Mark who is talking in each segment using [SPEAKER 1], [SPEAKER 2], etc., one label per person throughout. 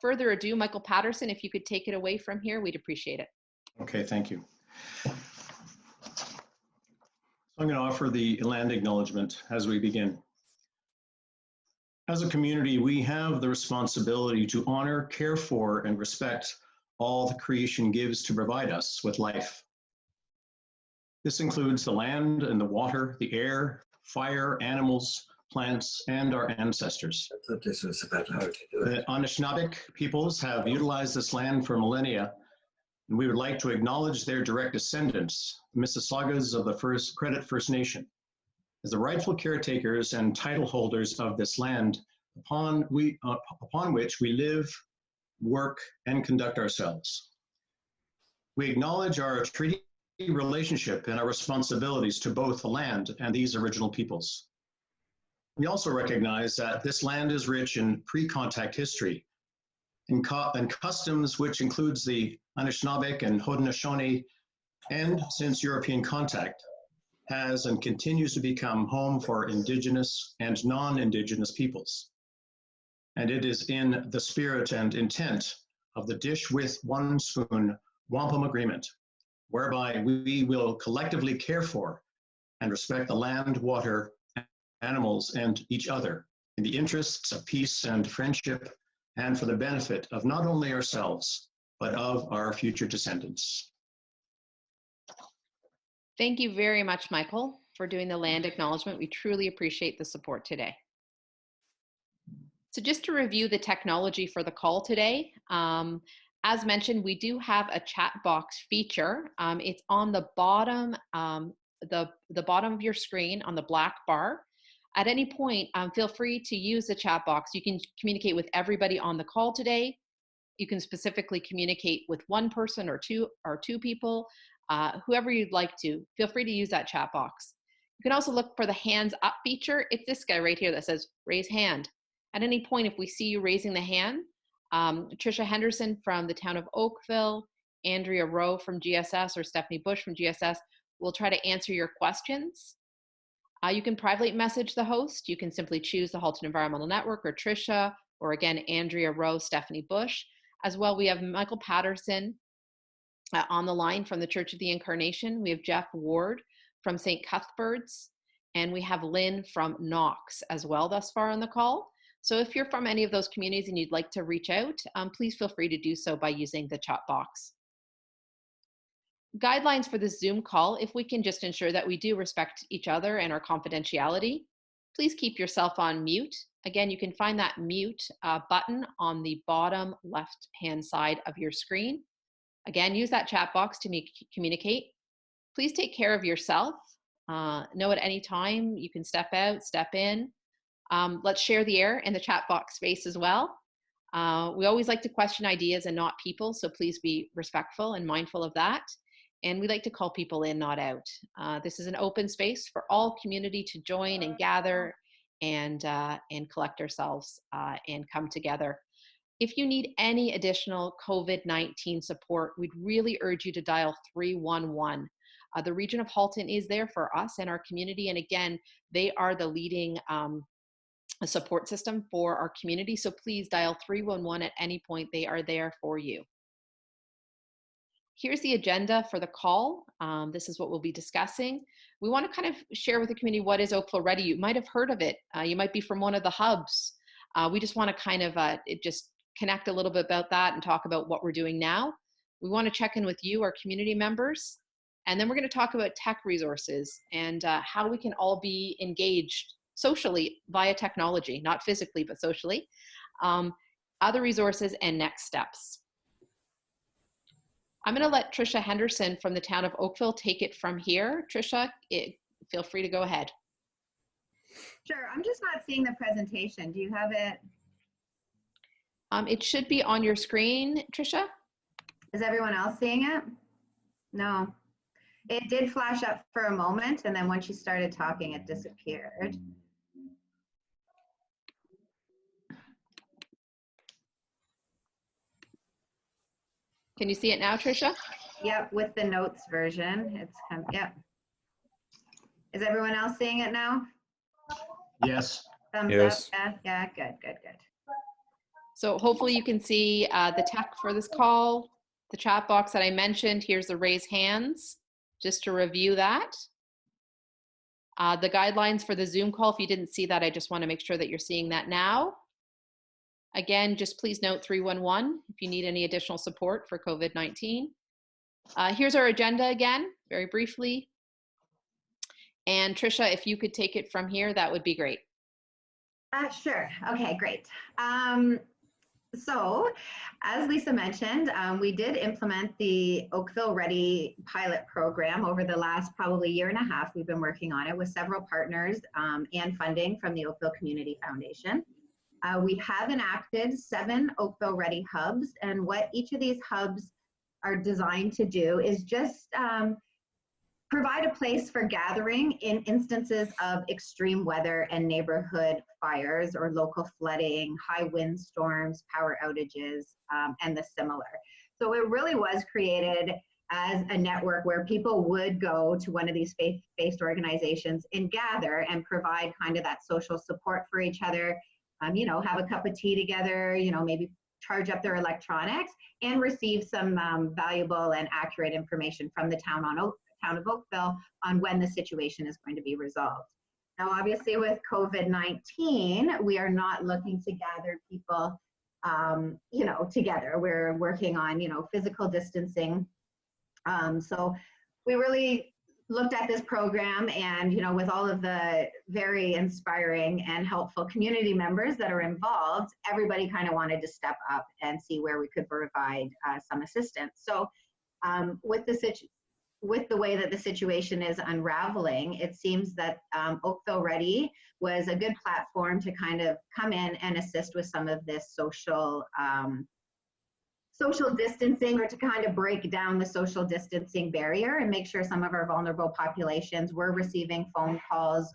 [SPEAKER 1] further ado, Michael Patterson, if you could take it away from here, we'd appreciate it.
[SPEAKER 2] Okay, thank you. So I'm going to offer the land acknowledgement as we begin. As a community, we have the responsibility to honor, care for, and respect all the creation gives to provide us with life. This includes the land and the water, the air, fire, animals, plants, and our ancestors.
[SPEAKER 3] I thought this was about how to do it.
[SPEAKER 2] The Anishinaabe peoples have utilized this land for millennia, and we would like to acknowledge their direct descendants, Mississaugas of the Credit First Nation, as the rightful caretakers and title holders of this land upon which we live, work, and conduct ourselves. We acknowledge our treaty relationship and our responsibilities to both the land and these original peoples. We also recognize that this land is rich in pre-contact history and customs, which includes the Anishinaabe and Haudenosaunee, and since European contact, has and continues to become home for Indigenous and non-Indigenous peoples. And it is in the spirit and intent of the Dish with One Spoon Wampum Agreement, whereby we will collectively care for and respect the land, water, animals, and each other in the interests of peace and friendship, and for the benefit of not only ourselves, but of our future descendants.
[SPEAKER 1] Thank you very much, Michael, for doing the land acknowledgement. We truly appreciate the support today. So just to review the technology for the call today, as mentioned, we do have a chat box feature. It's on the bottom, the bottom of your screen on the black bar. At any point, feel free to use the chat box. You can communicate with everybody on the call today. You can specifically communicate with one person or two people, whoever you'd like to. Feel free to use that chat box. You can also look for the hands up feature. It's this guy right here that says raise hand. At any point, if we see you raising the hand, Tricia Henderson from the town of Oakville, Andrea Rowe from GSS, or Stephanie Bush from GSS will try to answer your questions. You can privately message the host. You can simply choose the Halton Environmental Network or Tricia, or again, Andrea Rowe, Stephanie Bush. As well, we have Michael Patterson on the line from the Church of the Incarnation. We have Jeff Ward from St. Cuthbert's, and we have Lynn from Knox as well thus far on the call. So if you're from any of those communities and you'd like to reach out, please feel free to do so by using the chat box. Guidelines for this Zoom call: if we can just ensure that we do respect each other and our confidentiality, please keep yourself on mute. Again, you can find that mute button on the bottom left-hand side of your screen. Again, use that chat box to communicate. Please take care of yourself. Know at any time you can step out, step in. Let's share the air in the chat box space as well. We always like to question ideas and not people, so please be respectful and mindful of that. And we like to call people in, not out. This is an open space for all community to join and gather and collect ourselves and come together. If you need any additional COVID-19 support, we'd really urge you to dial 311. The region of Halton is there for us and our community. And again, they are the leading support system for our community. So please dial 311 at any point. They are there for you. Here's the agenda for the call. This is what we'll be discussing. We want to kind of share with the community what is OakvilleReady. You might have heard of it. You might be from one of the hubs. We just want to kind of just connect a little bit about that and talk about what we're doing now. We want to check in with you, our community members. And then we're going to talk about tech resources and how we can all be engaged socially via technology, not physically, but socially. Other resources and next steps. I'm going to let Tricia Henderson from the town of Oakville take it from here. Tricia, feel free to go ahead.
[SPEAKER 4] Sure. I'm just not seeing the presentation. Do you have it?
[SPEAKER 1] It should be on your screen, Tricia.
[SPEAKER 4] Is everyone else seeing it? No. It did flash up for a moment, and then once you started talking, it disappeared.
[SPEAKER 1] Can you see it now, Tricia?
[SPEAKER 4] Yep, with the notes version. It's yep. Is everyone else seeing it now?
[SPEAKER 2] Yes.
[SPEAKER 4] Thumbs
[SPEAKER 3] Yes.
[SPEAKER 4] up. Yeah, good.
[SPEAKER 1] So hopefully you can see the tech for this call, the chat box that I mentioned. Here's the raise hands, just to review that. The guidelines for the Zoom call, if you didn't see that, I just want to make sure that you're seeing that now. Again, just please note 311 if you need any additional support for COVID-19. Here's our agenda again, very briefly. And Tricia, if you could take it from here, that would be great.
[SPEAKER 4] Sure. Okay, great. So, as Lisa mentioned, we did implement the OakvilleReady pilot program over the last probably year and a half. We've been working on it with several partners and funding from the Oakville Community Foundation. We have enacted 7 OakvilleReady hubs, and what each of these hubs are designed to do is just provide a place for gathering in instances of extreme weather and neighborhood fires or local flooding, high wind storms, power outages, and the similar. So it really was created as a network where people would go to one of these faith-based organizations and gather and provide kind of that social support for each other, you know, have a cup of tea together, you know, maybe charge up their electronics and receive some valuable and accurate information from the town of Oakville on when the situation is going to be resolved. Now, obviously with COVID-19, we are not looking to gather people, you know, together. We're working on, you know, physical distancing. So we really looked at this program and, you know, with all of the very inspiring and helpful community members that are involved, everybody kind of wanted to step up and see where we could provide some assistance. So with the way that the situation is unraveling, it seems that OakvilleReady was a good platform to kind of come in and assist with some of this social distancing, or to kind of break down the social distancing barrier and make sure some of our vulnerable populations were receiving phone calls,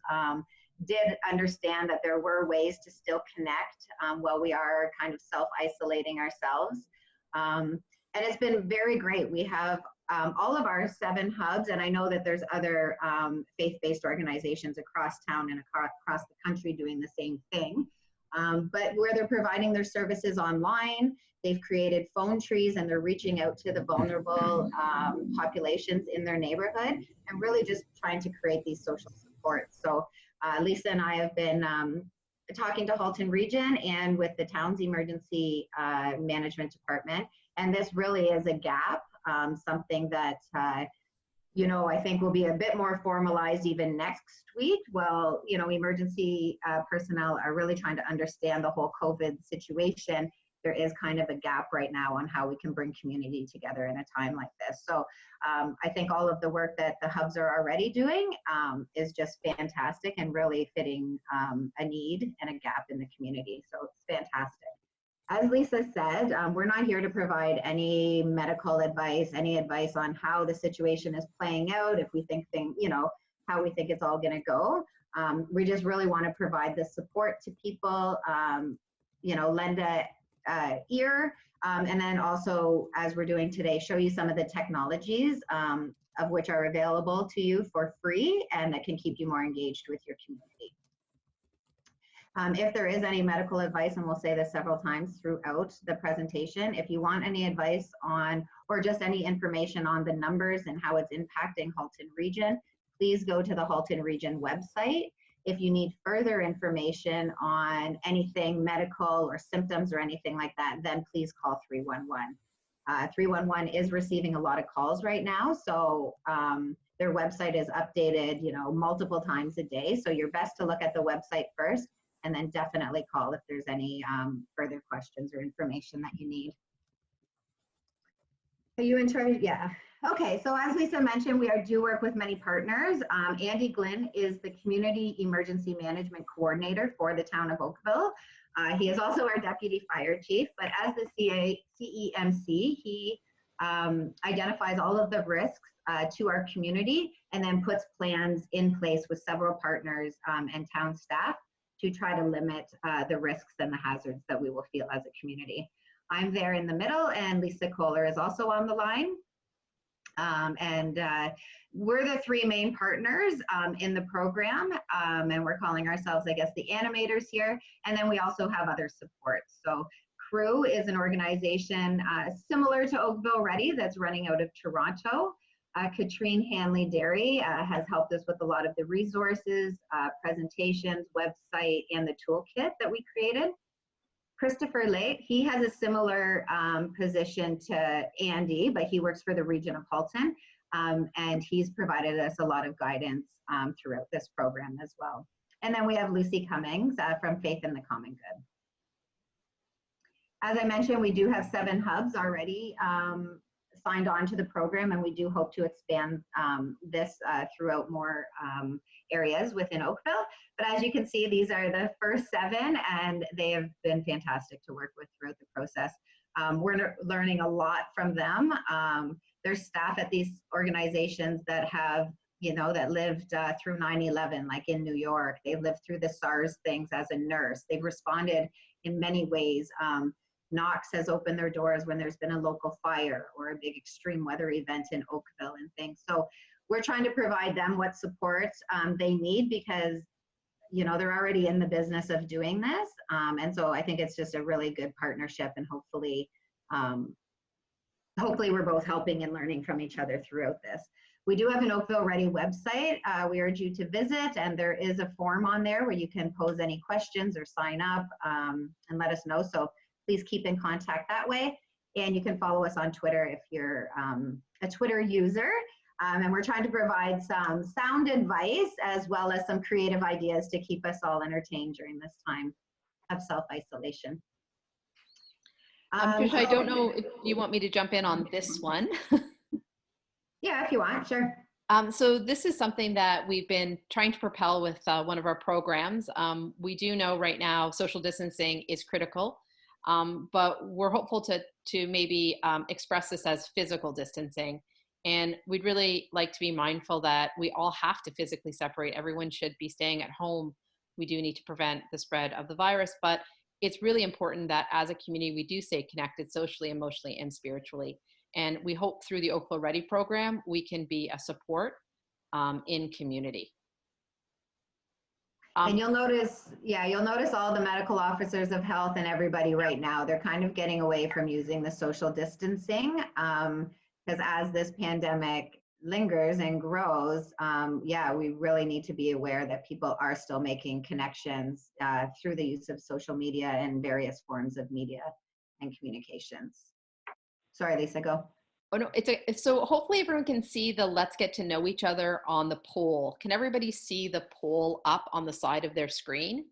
[SPEAKER 4] did understand that there were ways to still connect while we are kind of self-isolating ourselves. And it's been very great. We have all of our 7 hubs, and I know that there's other faith-based organizations across town and across the country doing the same thing. But where they're providing their services online, they've created phone trees and they're reaching out to the vulnerable populations in their neighborhood and really just trying to create these social supports. So Lisa and I have been talking to Halton Region and with the town's emergency management department, and this really is a gap, something that you know, I think will be a bit more formalized even next week. Well, you know, emergency personnel are really trying to understand the whole COVID situation. There is kind of a gap right now on how we can bring community together in a time like this. So I think all of the work that the hubs are already doing is just fantastic and really fitting a need and a gap in the community. So it's fantastic. As Lisa said, we're not here to provide any medical advice, any advice on how the situation is playing out, if we think you know, how we think it's all going to go. We just really want to provide the support to people, you know, lend a ear, and then also, as we're doing today, show you some of the technologies of which are available to you for free and that can keep you more engaged with your community. If there is any medical advice, and we'll say this several times throughout the presentation, if you want any advice on, or just any information on the numbers and how it's impacting Halton Region, please go to the Halton Region website. If you need further information on anything medical or symptoms or anything like that, then please call 311. 311 is receiving a lot of calls right now, so their website is updated, you know, multiple times a day. So you're best to look at the website first, and then definitely call if there's any further questions or information that you need. Are you in charge? Yeah. Okay, so as Lisa mentioned, we do work with many partners. Andy Glynn is the Community Emergency Management Coordinator for the town of Oakville. He is also our Deputy Fire Chief, but as the CEMC, he identifies all of the risks to our community and then puts plans in place with several partners and town staff to try to limit the risks and the hazards that we will feel as a community. I'm there in the middle, and Lisa Kohler is also on the line. We're the 3 main partners in the program, and we're calling ourselves, I guess, the animators here. And then we also have other supports. So Crew is an organization similar to OakvilleReady that's running out of Toronto. Katrine Hanley Derry has helped us with a lot of the resources, presentations, website, and the toolkit that we created. Christopher Lake, he has a similar position to Andy, but he works for the region of Halton, and he's provided us a lot of guidance throughout this program as well. And then we have Lucy Cummings from Faith in the Common Good. As I mentioned, we do have 7 hubs already signed on to the program, and we do hope to expand this throughout more areas within Oakville. But as you can see, these are the first 7, and they have been fantastic to work with throughout the process. We're learning a lot from them. There's staff at these organizations that have, that lived through 9/11, like in New York. They've lived through the SARS things as a nurse. They've responded in many ways. Knox has opened their doors when there's been a local fire or a big extreme weather event in Oakville and things. So we're trying to provide them what supports they need, because they're already in the business of doing this. And so I think it's just a really good partnership, and hopefully we're both helping and learning from each other throughout this. We do have an OakvilleReady website. We urge you to visit, and there is a form on there where you can pose any questions or sign up and let us know. So please keep in contact that way. And you can follow us on Twitter if you're a Twitter user. And we're trying to provide some sound advice as well as some creative ideas to keep us all entertained during this time of self-isolation.
[SPEAKER 1] Tricia, I don't know if you want me to jump in on this one.
[SPEAKER 4] Yeah, if you want, sure.
[SPEAKER 1] So this is something that we've been trying to propel with one of our programs. We do know right now social distancing is critical, but we're hopeful to maybe express this as physical distancing. And we'd really like to be mindful that we all have to physically separate. Everyone should be staying at home. We do need to prevent the spread of the virus, but it's really important that as a community, we do stay connected socially, emotionally, and spiritually. And we hope through the OakvilleReady program, we can be a support in community.
[SPEAKER 4] And you'll notice all the medical officers of health and everybody right now, they're kind of getting away from using the social distancing, because as this pandemic lingers and grows, we really need to be aware that people are still making connections through the use of social media and various forms of media and communications. Sorry, Lisa, go.
[SPEAKER 1] Oh no, so hopefully everyone can see the let's get to know each other on the poll. Can everybody see the poll up on the side of their screen?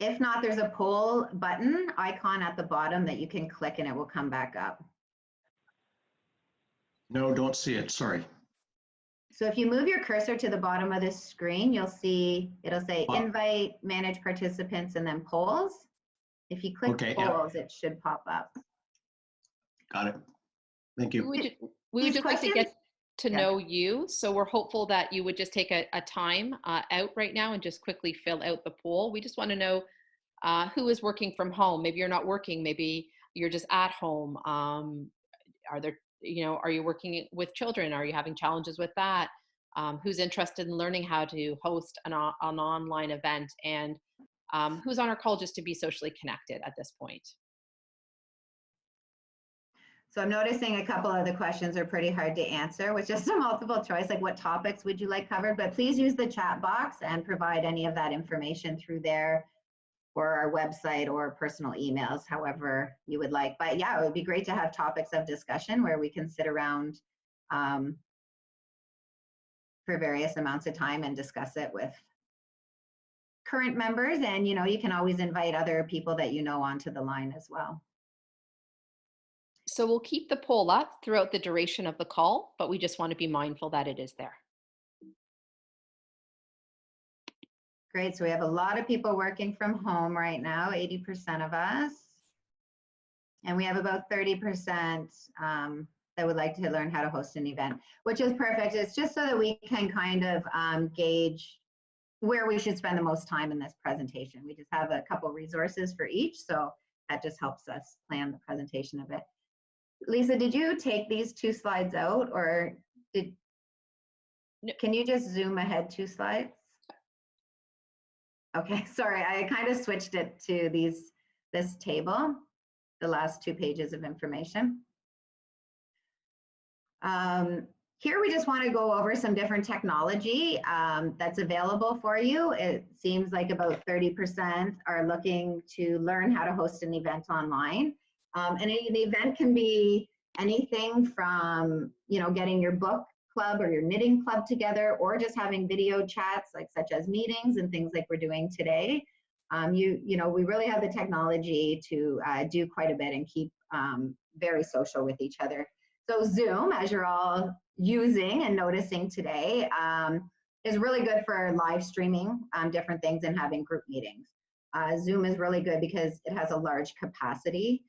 [SPEAKER 4] If not, there's a poll button icon at the bottom that you can click and it will come back up.
[SPEAKER 2] No, don't see it, sorry.
[SPEAKER 4] So if you move your cursor to the bottom of this screen, you'll see, it'll say invite, manage participants, and then polls. If you click polls, it should pop up.
[SPEAKER 2] Got it. Thank you.
[SPEAKER 1] We would just like to get to know you. So we're hopeful that you would just take a time out right now and just quickly fill out the poll. We just want to know who is working from home. Maybe you're not working. Maybe you're just at home. Are you working with children? Are you having challenges with that? Who's interested in learning how to host an online event? And who's on our call just to be socially connected at this point?
[SPEAKER 4] So I'm noticing a couple of the questions are pretty hard to answer, with just a multiple choice, like what topics would you like covered? But please use the chat box and provide any of that information through there or our website or personal emails, however you would like. But yeah, it would be great to have topics of discussion where we can sit around for various amounts of time and discuss it with current members. And you can always invite other people that onto the line as well.
[SPEAKER 1] So we'll keep the poll up throughout the duration of the call, but we just want to be mindful that it is there.
[SPEAKER 4] Great, so we have a lot of people working from home right now, 80% of us. And we have about 30% that would like to learn how to host an event, which is perfect. It's just so that we can kind of gauge where we should spend the most time in this presentation. We just have a couple resources for each, so that just helps us plan the presentation a bit. Lisa, did you take these 2 slides out, or can you just zoom ahead 2 slides? Okay, sorry, I kind of switched it to these this table, the last 2 pages of information. Here we just want to go over some different technology that's available for you. It seems like about 30% are looking to learn how to host an event online. And an event can be anything from, you know, getting your book club or your knitting club together, or just having video chats like such as meetings and things like we're doing today. You know, we really have the technology to do quite a bit and keep very social with each other. So Zoom, as you're all using and noticing today, is really good for live streaming different things and having group meetings. Zoom is really good because it has a large capacity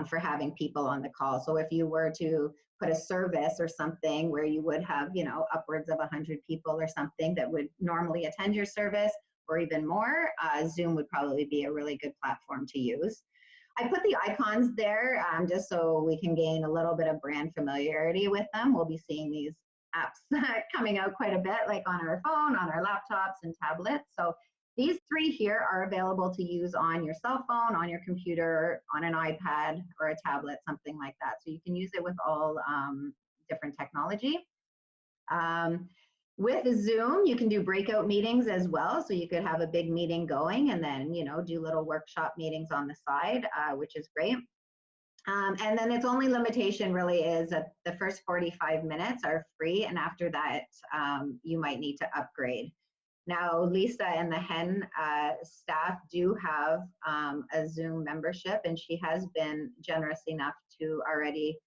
[SPEAKER 4] for having people on the call. So if you were to put a service or something where you would have, you know, upwards of 100 people or something that would normally attend your service, or even more, Zoom would probably be a really good platform to use. I put the icons there just so we can gain a little bit of brand familiarity with them. We'll be seeing these apps coming out quite a bit, like on our phone, on our laptops and tablets. So these 3 here are available to use on your cell phone, on your computer, on an iPad or a tablet, something like that. So you can use it with all different technology. With Zoom, you can do breakout meetings as well. So you could have a big meeting going and then, you know, do little workshop meetings on the side, which is great. And then its only limitation really is that the first 45 minutes are free. And after that, you might need to upgrade. Now, Lisa and the HEN staff do have a Zoom membership, and she has been generous enough to already,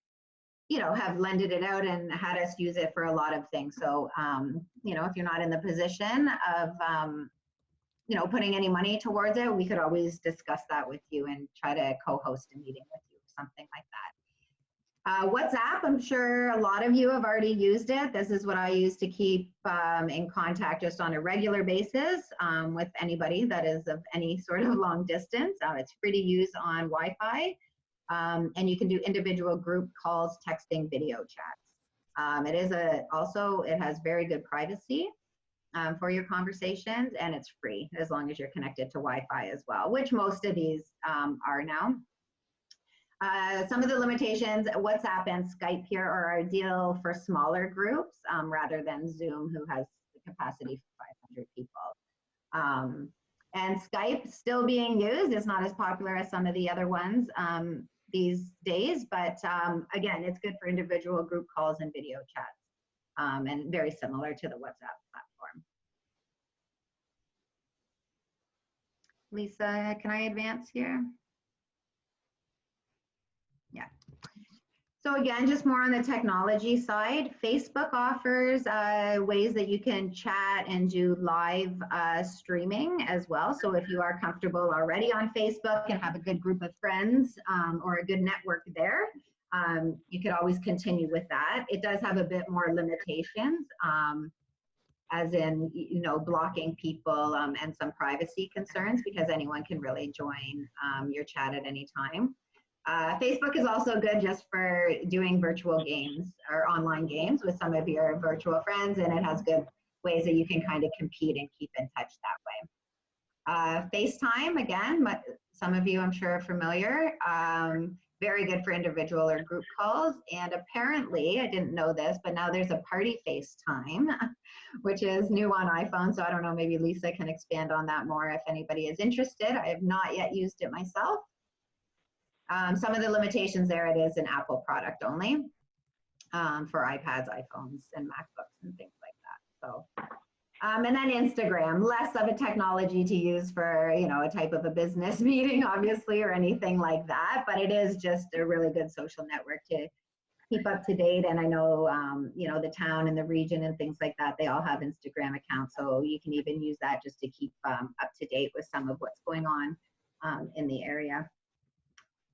[SPEAKER 4] you know, have lended it out and had us use it for a lot of things. So, you know, if you're not in the position of, you know, putting any money towards it, we could always discuss that with you and try to co-host a meeting with you, something like that. WhatsApp, I'm sure a lot of you have already used it. This is what I use to keep in contact just on a regular basis with anybody that is of any sort of long distance. It's free to use on Wi-Fi. And you can do individual group calls, texting, video chats. It is it has very good privacy for your conversations, and it's free as long as you're connected to Wi-Fi as well, which most of these are now. Some of the limitations, WhatsApp and Skype here are ideal for smaller groups rather than Zoom, who has the capacity for 500 people. And Skype still being used. It's not as popular as some of the other ones these days, but again, it's good for individual group calls and video chats, and very similar to the WhatsApp platform. Lisa, can I advance here? Yeah. So again, just more on the technology side, Facebook offers ways that you can chat and do live streaming as well. So if you are comfortable already on Facebook and have a good group of friends or a good network there, you could always continue with that. It does have a bit more limitations, as in, you know, blocking people and some privacy concerns, because anyone can really join your chat at any time. Facebook is also good just for doing virtual games or online games with some of your virtual friends, and it has good ways that you can kind of compete and keep in touch that way. FaceTime, again, some of you I'm sure are familiar, very good for individual or group calls. And apparently, I didn't know this, but now there's a party FaceTime, which is new on iPhone. So I don't know, maybe Lisa can expand on that more if anybody is interested. I have not yet used it myself. Some of the limitations there, it is an Apple product only for iPads, iPhones, and MacBooks and things like that. So, and then Instagram, less of a technology to use for, you know, a type of a business meeting, obviously, or anything like that. But it is just a really good social network to keep up to date. And I know, you know, the town and the region and things like that, they all have Instagram accounts. So you can even use that just to keep up to date with some of what's going on in the area.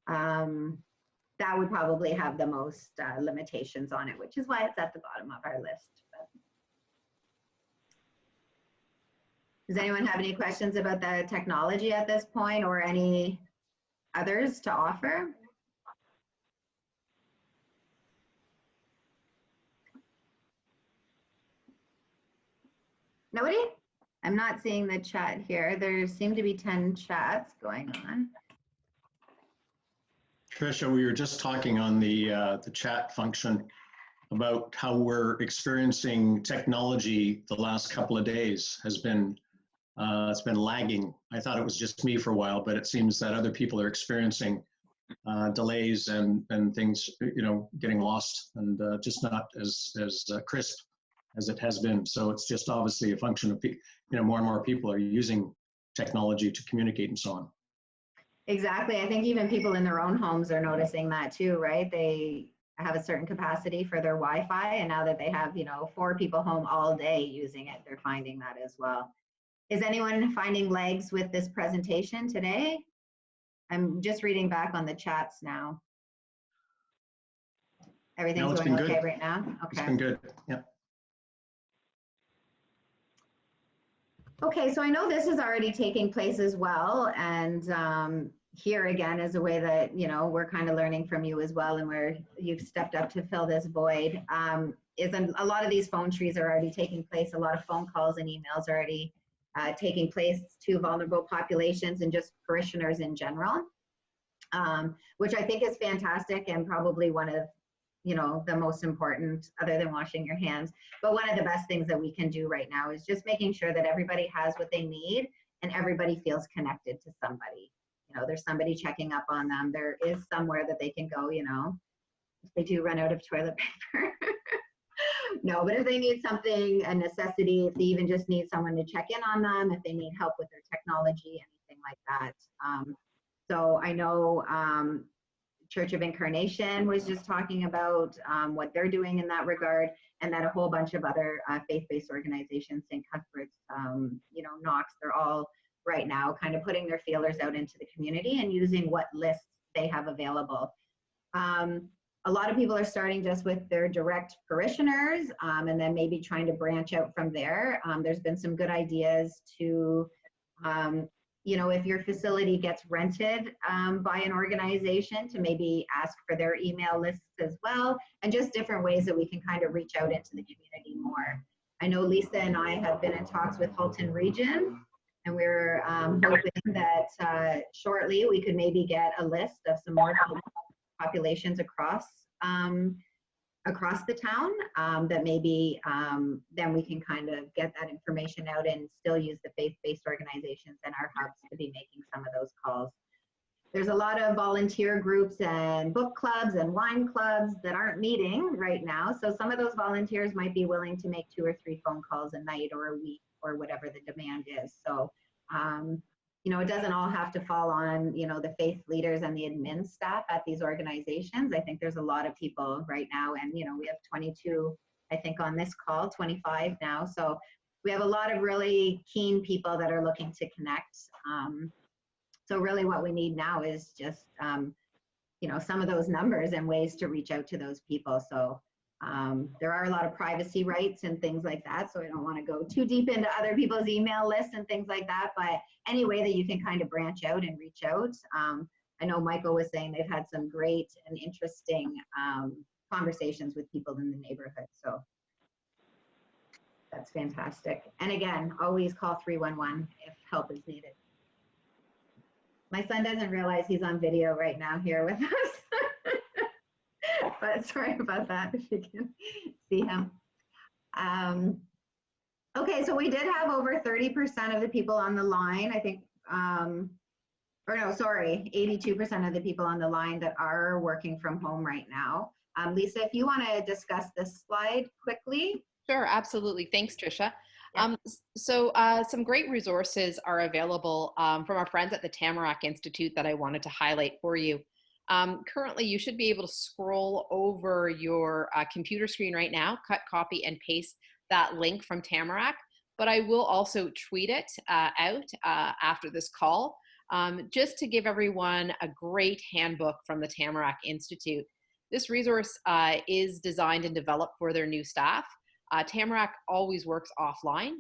[SPEAKER 4] That would probably have the most limitations on it, which is why it's at the bottom of our list. But does anyone have any questions about the technology at this point, or any others to offer? Nobody? I'm not seeing the chat here. There seem to be 10 chats going on.
[SPEAKER 2] Tricia, we were just talking on the chat function about how we're experiencing technology the last couple of days has been it's been lagging. I thought it was just me for a while, but it seems that other people are experiencing delays and things, you know, getting lost and just not as crisp as it has been. So it's just obviously a function of, you know, more and more people are using technology to communicate and so on.
[SPEAKER 4] Exactly. I think even people in their own homes are noticing that too, right? They have a certain capacity for their Wi-Fi, and now that they have, you know, 4 people home all day using it, they're finding that as well. Is anyone finding legs with this presentation today? I'm just reading back on the chats now. Everything's
[SPEAKER 2] it's
[SPEAKER 4] going
[SPEAKER 2] been
[SPEAKER 4] okay
[SPEAKER 2] good.
[SPEAKER 4] right now?
[SPEAKER 2] It's
[SPEAKER 4] Okay.
[SPEAKER 2] been good. Yeah.
[SPEAKER 4] Okay, so I know this is already taking place as well, and here again is a way that, you know, we're kind of learning from you as well, and where you've stepped up to fill this void. Is a lot of these phone trees are already taking place. A lot of phone calls and emails are already taking place to vulnerable populations and just parishioners in general, which I think is fantastic and probably one of, you know, the most important, other than washing your hands. But one of the best things that we can do right now is just making sure that everybody has what they need and everybody feels connected to somebody. You know, there's somebody checking up on them. There is somewhere that they can go, you know, if they do run out of toilet paper. No, but if they need something, a necessity, if they even just need someone to check in on them, if they need help with their technology, anything like that. So I know Church of Incarnation was just talking about what they're doing in that regard, and that a whole bunch of other faith-based organizations, St. Cuthbert's, you know, Knox, they're all right now kind of putting their feelers out into the community and using what lists they have available. A lot of people are starting just with their direct parishioners, and then maybe trying to branch out from there. There's been some good ideas to, you know, if your facility gets rented by an organization, to maybe ask for their email lists as well, and just different ways that we can kind of reach out into the community more. I know Lisa and I have been in talks with Halton Region, and we're hoping that shortly we could maybe get a list of some more populations across the town, that maybe then we can kind of get that information out and still use the faith-based organizations and our hubs to be making some of those calls. There's a lot of volunteer groups and book clubs and wine clubs that aren't meeting right now. So some of those volunteers might be willing to make 2 or 3 phone calls a night or a week or whatever the demand is. So, you know, it doesn't all have to fall on, you know, the faith leaders and the admin staff at these organizations. I think there's a lot of people right now, and, you know, we have 22, I think, on this call, 25 now. So we have a lot of really keen people that are looking to connect. So really what we need now is just, you know, some of those numbers and ways to reach out to those people. So there are a lot of privacy rights and things like that, so I don't want to go too deep into other people's email lists and things like that, but any way that you can kind of branch out and reach out. I know Michael was saying they've had some great and interesting conversations with people in the neighborhood, so that's fantastic. And again, always call 311 if help is needed. My son doesn't realize he's on video right now here with us. But sorry about that, if you can see him. Okay, so we did have over 30% of the people on the line, I think, or no, sorry, 82% of the people on the line that are working from home right now. Lisa, if you want to discuss this slide quickly.
[SPEAKER 1] Sure, absolutely. Thanks, Tricia. Yeah. Some great resources are available from our friends at the Tamarack Institute that I wanted to highlight for you. Currently, you should be able to scroll over your computer screen right now, cut, copy, and paste that link from Tamarack, but I will also tweet it out after this call, just to give everyone a great handbook from the Tamarack Institute. This resource is designed and developed for their new staff. Tamarack always works offline.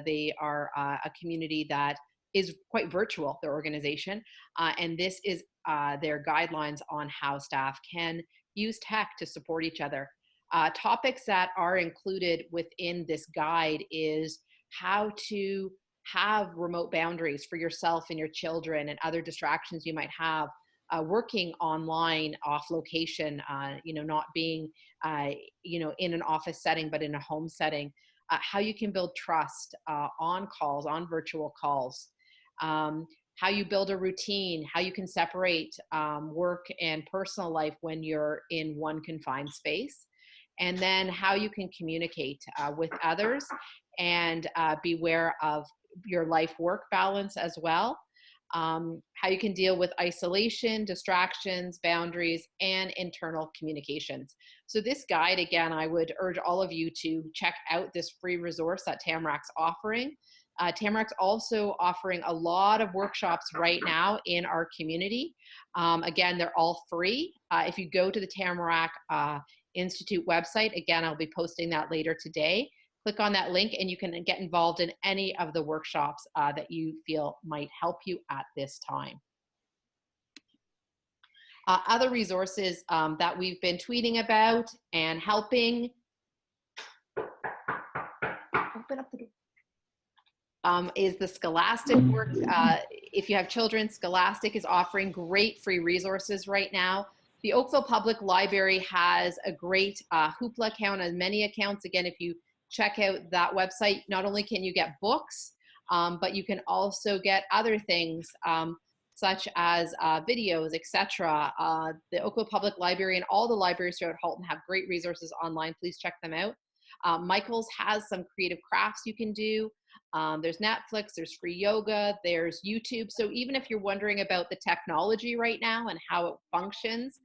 [SPEAKER 1] They are a community that is quite virtual, their organization, and this is their guidelines on how staff can use tech to support each other. Topics that are included within this guide is how to have remote boundaries for yourself and your children and other distractions you might have working online off location, not being, in an office setting, but in a home setting, how you can build trust on calls, on virtual calls, how you build a routine, how you can separate work and personal life when you're in one confined space, and then how you can communicate with others and beware of your life-work balance as well. How you can deal with isolation, distractions, boundaries, and internal communications. So this guide, again, I would urge all of you to check out this free resource that Tamarack's offering. Tamarack's also offering a lot of workshops right now in our community. Again, they're all free. If you go to the Tamarack Institute website, again, I'll be posting that later today. Click on that link and you can get involved in any of the workshops that you feel might help you at this time. Other resources that we've been tweeting about and helping. Open up the door. Is the Scholastic work. If you have children, Scholastic is offering great free resources right now. The Oakville Public Library has a great Hoopla account and many accounts. Again, if you check out that website, not only can you get books, but you can also get other things such as videos, etc. The Oakville Public Library and all the libraries throughout Halton have great resources online. Please check them out. Michael's has some creative crafts you can do. There's Netflix, there's free yoga, there's YouTube. So even if you're wondering about the technology right now and how it functions,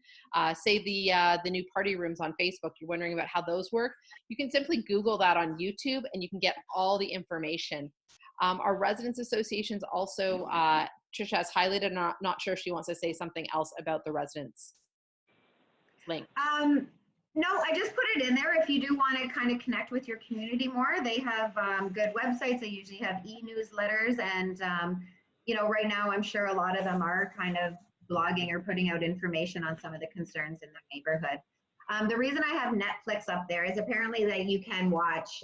[SPEAKER 1] say the new party rooms on Facebook, you're wondering about how those work, you can simply Google that on YouTube and you can get all the information. Our residents associations also, Trisha has highlighted, not sure if she wants to say something else about the residents link.
[SPEAKER 4] No, I just put it in there. If you do want to kind of connect with your community more, they have good websites. They usually have e-newsletters, and right now I'm sure a lot of them are kind of blogging or putting out information on some of the concerns in the neighborhood. The reason I have Netflix up there is apparently that you can watch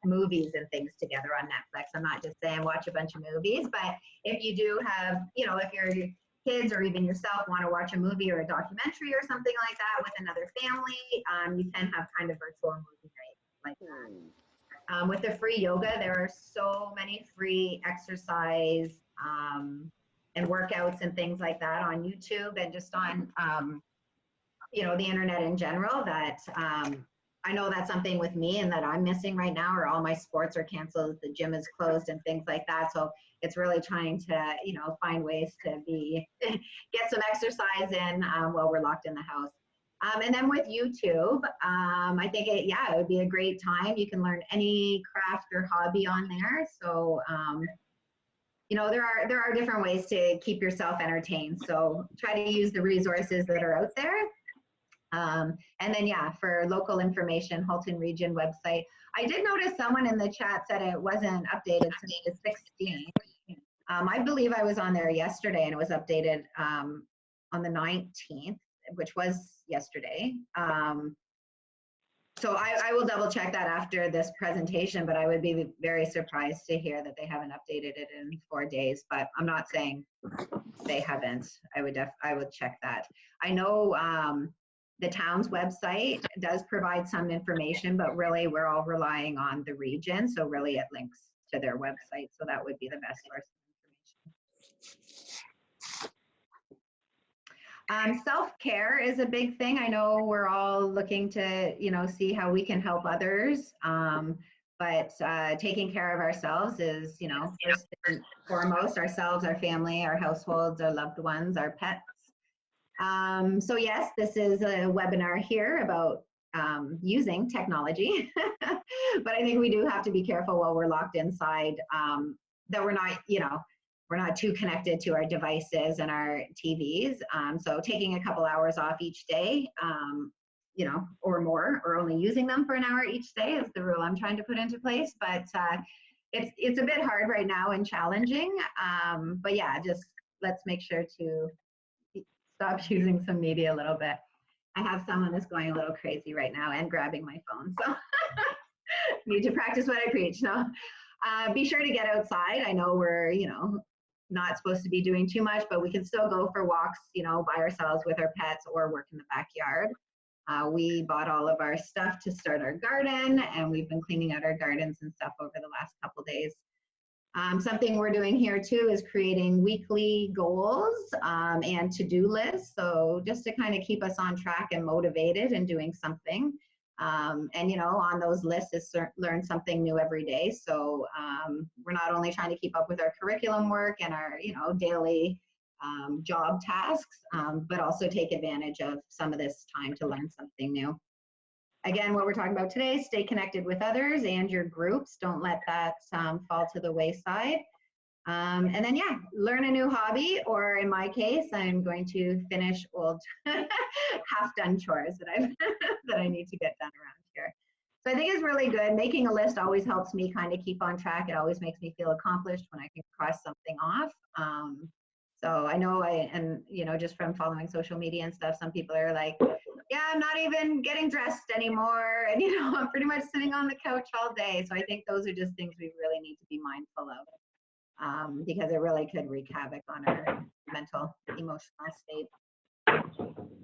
[SPEAKER 4] movies and things together on Netflix. I'm not just saying watch a bunch of movies, but if you do have, if your kids or even yourself want to watch a movie or a documentary or something like that with another family, you can have kind of virtual movie nights like that. With the free yoga, there are so many free exercise and workouts and things like that on YouTube and just on the internet in general that I know that's something with me and that I'm missing right now, or all my sports are canceled, the gym is closed and things like that. So it's really trying to, find ways to get some exercise in while we're locked in the house. And then with YouTube, I think it would be a great time. You can learn any craft or hobby on there. So, there are different ways to keep yourself entertained. So try to use the resources that are out there. And then, for local information, Halton Region website. I did notice someone in the chat said it wasn't updated since the 16th. I believe I was on there yesterday and it was updated on the 19th, which was yesterday. So I will double check that after this presentation, but I would be very surprised to hear that they haven't updated it in 4 days, but I'm not saying they haven't. I would check that. I know the town's website does provide some information, but really we're all relying on the region. So really it links to their website. So that would be the best source of information. Self-care is a big thing. I know we're all looking to, see how we can help others. But taking care of ourselves is, first and foremost, ourselves, our family, our households, our loved ones, our pets. So yes, this is a webinar here about using technology, but I think we do have to be careful while we're locked inside that we're not too connected to our devices and our TVs. So taking a couple hours off each day, or more, or only using them for an hour each day is the rule I'm trying to put into place. But it's a bit hard right now and challenging. But just let's make sure to stop using some media a little bit. I have someone that's going a little crazy right now and grabbing my phone. So need to practice what I preach. No, be sure to get outside. I know we're, not supposed to be doing too much, but we can still go for walks, you know, by ourselves with our pets or work in the backyard. We bought all of our stuff to start our garden, and we've been cleaning out our gardens and stuff over the last couple days. Something we're doing here too is creating weekly goals and to-do lists. So just to kind of keep us on track and motivated and doing something. And, you know, on those lists is learn something new every day. So we're not only trying to keep up with our curriculum work and our, you know, daily job tasks, but also take advantage of some of this time to learn something new. Again, what we're talking about today, stay connected with others and your groups. Don't let that fall to the wayside. And then, yeah, learn a new hobby, or in my case, I'm going to finish old half-done chores that I've that I need to get done around here. So I think it's really good. Making a list always helps me kind of keep on track. It always makes me feel accomplished when I can cross something off. So I know and you know, just from following social media and stuff, some people are like, yeah, I'm not even getting dressed anymore. And, you know, I'm pretty much sitting on the couch all day. So I think those are just things we really need to be mindful of because it really could wreak havoc on our mental, emotional state.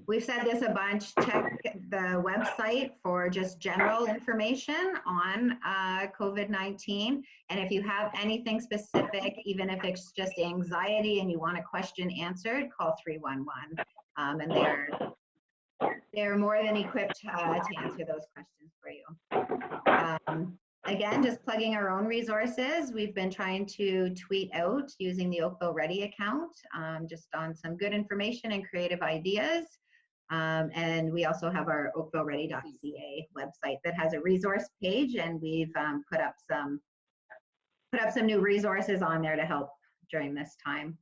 [SPEAKER 4] We've said this a bunch. Check the website for just general information on COVID-19. And if you have anything specific, even if it's just anxiety and you want a question answered, call 311. And they're more than equipped to answer those questions for you. Again, just plugging our own resources. We've been trying to tweet out using the OakvilleReady account, just on some good information and creative ideas. And we also have our OakvilleReady.ca website that has a resource page, and we've put up some new resources on there to help during this time.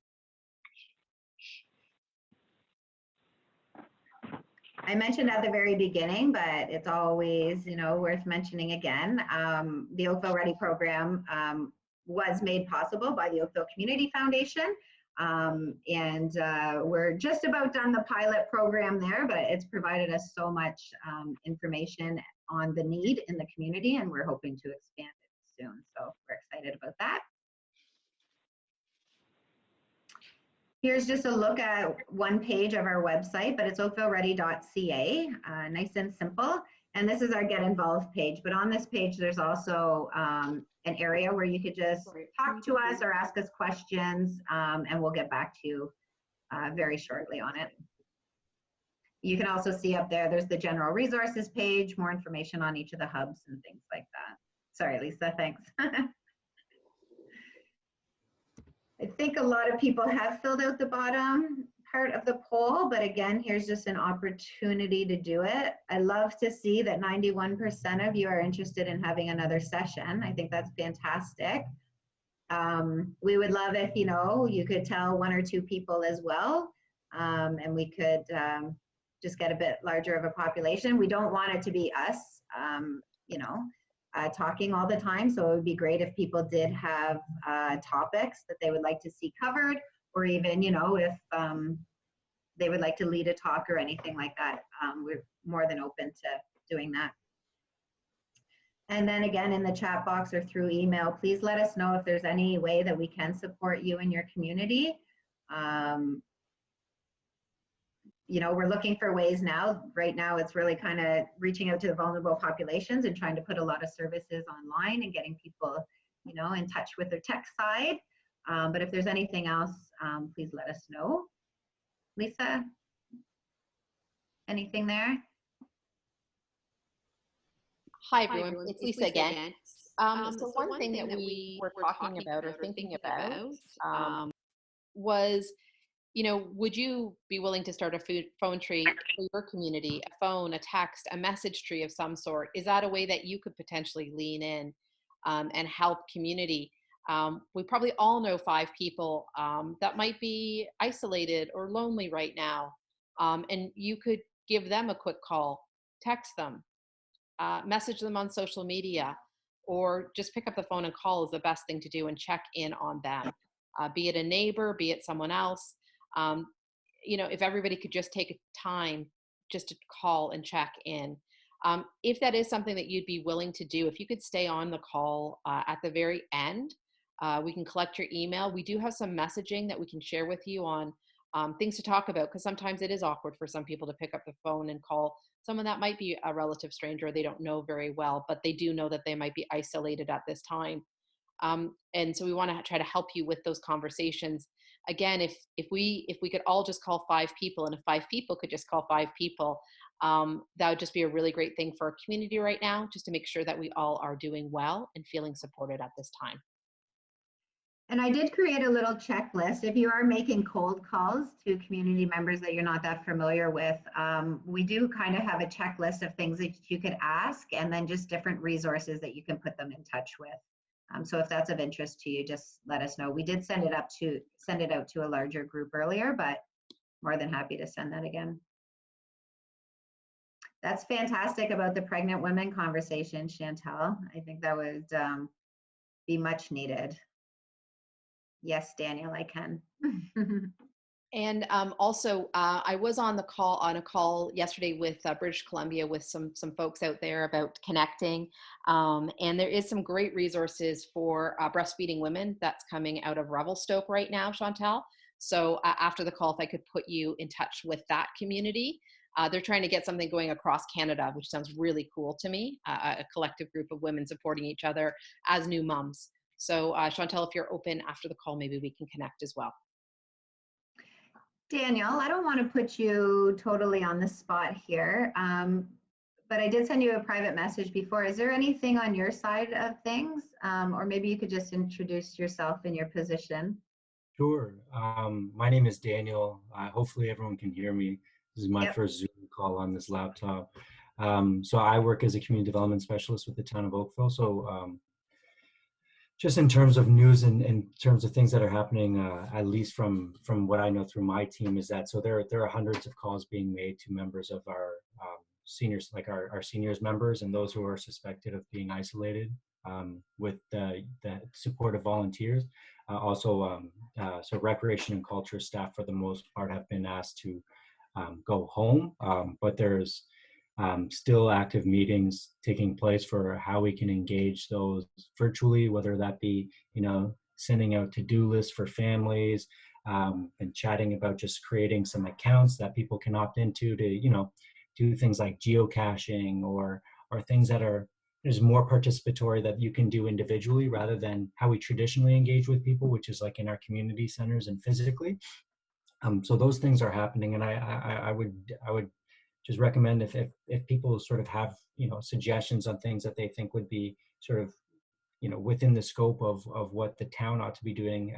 [SPEAKER 4] I mentioned at the very beginning, but it's always, you know, worth mentioning again. The OakvilleReady program was made possible by the Oakville Community Foundation. And we're just about done the pilot program there, but it's provided us so much information on the need in the community, and we're hoping to expand it soon. So we're excited about that. Here's just a look at one page of our website, but it's OakvilleReady.ca, nice and simple. And this is our Get Involved page. But on this page, there's also an area where you could just talk to us or ask us questions, and we'll get back to you very shortly on it. You can also see up there, there's the general resources page, more information on each of the hubs and things like that. Sorry, Lisa, thanks. I think a lot of people have filled out the bottom part of the poll, but again, here's just an opportunity to do it. I love to see that 91% of you are interested in having another session. I think that's fantastic. We would love if, you know, you could tell 1 or 2 people as well, and we could just get a bit larger of a population. We don't want it to be us, you know, talking all the time. So it would be great if people did have topics that they would like to see covered, or even, you know, if they would like to lead a talk or anything like that. We're more than open to doing that. And then again, in the chat box or through email, please let us know if there's any way that we can support you and your community. You know, we're looking for ways now. Right now, it's really kind of reaching out to the vulnerable populations and trying to put a lot of services online and getting people, you know, in touch with their tech side. But if there's anything else, please let us know. Lisa, anything there?
[SPEAKER 1] Hi, everyone. It's Lisa again. So one thing that we were talking about or thinking about was, you know, would you be willing to start a phone tree for your community, a phone, a text, a message tree of some sort? Is that a way that you could potentially lean in and help community? We probably all know 5 people that might be isolated or lonely right now. And you could give them a quick call, text them, message them on social media, or just pick up the phone and call is the best thing to do and check in on them. Be it a neighbor, be it someone else. You know, if everybody could just take time just to call and check in. If that is something that you'd be willing to do, if you could stay on the call at the very end, We can collect your email. We do have some messaging that we can share with you on things to talk about, because sometimes it is awkward for some people to pick up the phone and call someone that might be a relative stranger they don't know very well, but they do know that they might be isolated at this time. And so we want to try to help you with those conversations. Again, if we could all just call 5 people, and if 5 people could just call 5 people, that would just be a really great thing for our community right now, just to make sure that we all are doing well and feeling supported at this time.
[SPEAKER 4] And I did create a little checklist. If you are making cold calls to community members that you're not that familiar with, we do kind of have a checklist of things that you could ask, and then just different resources that you can put them in touch with. So if that's of interest to you, just let us know. We did send it out to a larger group earlier, but more than happy to send that again. That's fantastic about the pregnant women conversation, Chantel. I think that would be much needed. Yes, Daniel, I can.
[SPEAKER 1] And also, I was on a call yesterday with British Columbia with some folks out there about connecting, and there is some great resources for breastfeeding women that's coming out of Revelstoke right now, Chantel. So after the call, if I could put you in touch with that community. They're trying to get something going across Canada, which sounds really cool to me, a collective group of women supporting each other as new moms. So Chantel, if you're open after the call, maybe we can connect as well.
[SPEAKER 4] Daniel, I don't want to put you totally on the spot here, but I did send you a private message before. Is there anything on your side of things? Or maybe you could just introduce yourself and your position.
[SPEAKER 5] Sure. My name is Daniel. Hopefully everyone can hear me. This is my first Zoom call on this laptop. So I work as a community development specialist with the town of Oakville. So just in terms of news and in terms of things that are happening, at least from what I know through my team, is that so there are hundreds of calls being made to members of our seniors, like our seniors members, and those who are suspected of being isolated, with the support of volunteers. So recreation and culture staff, for the most part, have been asked to go home, but there's still active meetings taking place for how we can engage those virtually, whether that be, sending out to-do lists for families, and chatting about just creating some accounts that people can opt into to, do things like geocaching or things that are, there's more participatory that you can do individually rather than how we traditionally engage with people, which is like in our community centers and physically. So those things are happening, and I would just recommend if people sort of have suggestions on things that they think would be sort of within the scope of what the town ought to be doing,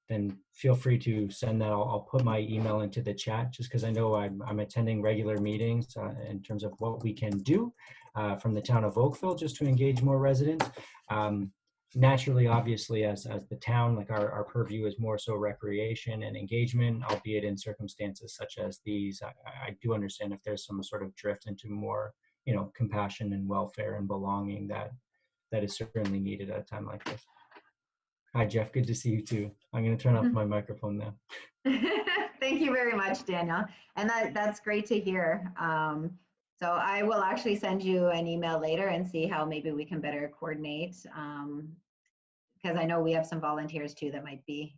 [SPEAKER 5] then feel free to send that. I'll put my email into the chat, just because I know I'm attending regular meetings in terms of what we can do from the town of Oakville just to engage more residents. Naturally, obviously, as the town, like our purview is more so recreation and engagement, albeit in circumstances such as these. I do understand if there's some sort of drift into more, compassion and welfare and belonging that is certainly needed at a time like this. Hi, Jeff. Good to see you too. I'm going to turn off my microphone now.
[SPEAKER 4] Thank you very much, Daniel. And that's great to hear. So I will actually send you an email later and see how maybe we can better coordinate. Because I know we have some volunteers too that might be,